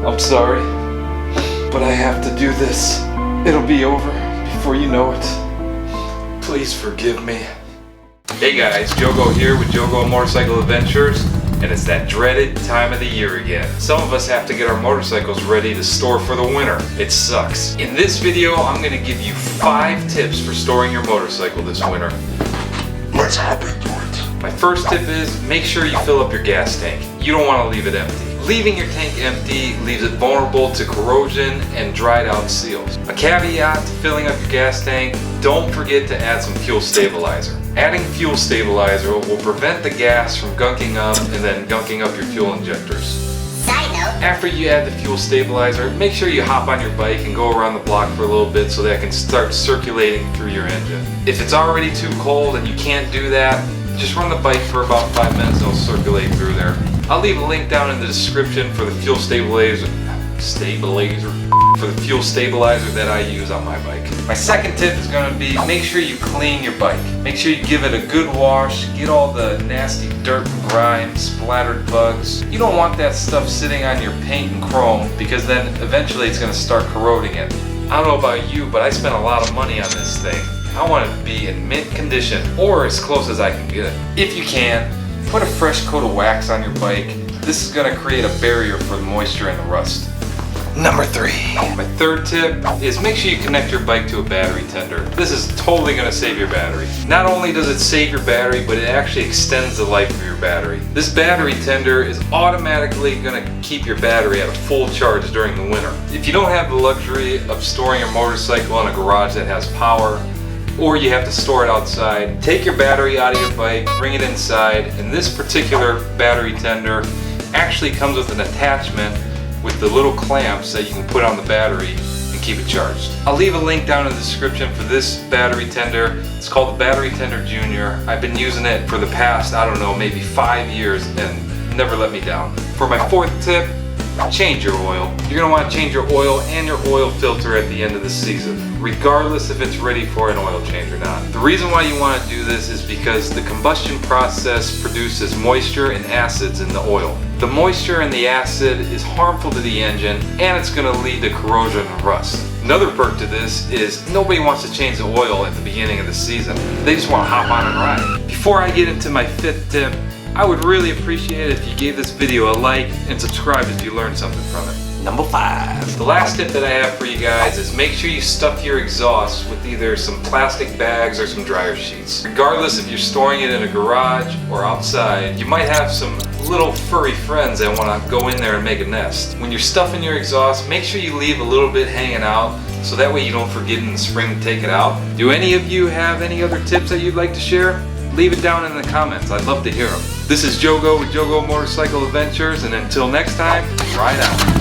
I'm sorry, but I have to do this. It'll be over before you know it. Please forgive me. Hey guys, Jogo here with Jogo Motorcycle Adventures, and it's that dreaded time of the year again. Some of us have to get our motorcycles ready to store for the winter. It sucks. In this video, I'm going to give you 5 tips for storing your motorcycle this winter. Let's hop into it. My first tip is make sure you fill up your gas tank. You don't want to leave it empty. Leaving your tank empty leaves it vulnerable to corrosion and dried out seals. A caveat to filling up your gas tank, don't forget to add some fuel stabilizer. Adding fuel stabilizer will prevent the gas from gunking up and then gunking up your fuel injectors. Side note. After you add the fuel stabilizer, make sure you hop on your bike and go around the block for a little bit so that it can start circulating through your engine. If it's already too cold and you can't do that, just run the bike for about 5 minutes and it'll circulate through there. I'll leave a link down in the description for the fuel stabilizer that I use on my bike. My second tip is going to be make sure you clean your bike. Make sure you give it a good wash, get all the nasty dirt and grime, splattered bugs. You don't want that stuff sitting on your paint and chrome because then eventually it's going to start corroding it. I don't know about you, but I spent a lot of money on this thing. I want it to be in mint condition or as close as I can get it. If you can, put a fresh coat of wax on your bike. This is going to create a barrier for the moisture and the rust. Number 3. My third tip is make sure you connect your bike to a battery tender. This is totally going to save your battery. Not only does it save your battery, but it actually extends the life of your battery. This battery tender is automatically going to keep your battery at a full charge during the winter. If you don't have the luxury of storing your motorcycle in a garage that has power, or you have to store it outside, take your battery out of your bike, bring it inside, and this particular battery tender actually comes with an attachment with the little clamps that you can put on the battery and keep it charged. I'll leave a link down in the description for this battery tender. It's called the Battery Tender Junior. I've been using it for the past, I don't know, maybe 5 years and never let me down. For my fourth tip, change your oil. You're going to want to change your oil and your oil filter at the end of the season, regardless if it's ready for an oil change or not. The reason why you want to do this is because the combustion process produces moisture and acids in the oil. The moisture and the acid is harmful to the engine and it's going to lead to corrosion and rust. Another perk to this is nobody wants to change the oil at the beginning of the season. They just want to hop on and ride. Before I get into my 5th tip, I would really appreciate it if you gave this video a like and subscribe if you learned something from it. Number 5. The last tip that I have for you guys is make sure you stuff your exhaust with either some plastic bags or some dryer sheets. Regardless if you're storing it in a garage or outside, you might have some little furry friends that want to go in there and make a nest. When you're stuffing your exhaust, make sure you leave a little bit hanging out so that way you don't forget in the spring to take it out. Do any of you have any other tips that you'd like to share? Leave it down in the comments. I'd love to hear them. This is Jogo with Jogo Motorcycle Adventures, and until next time, ride out.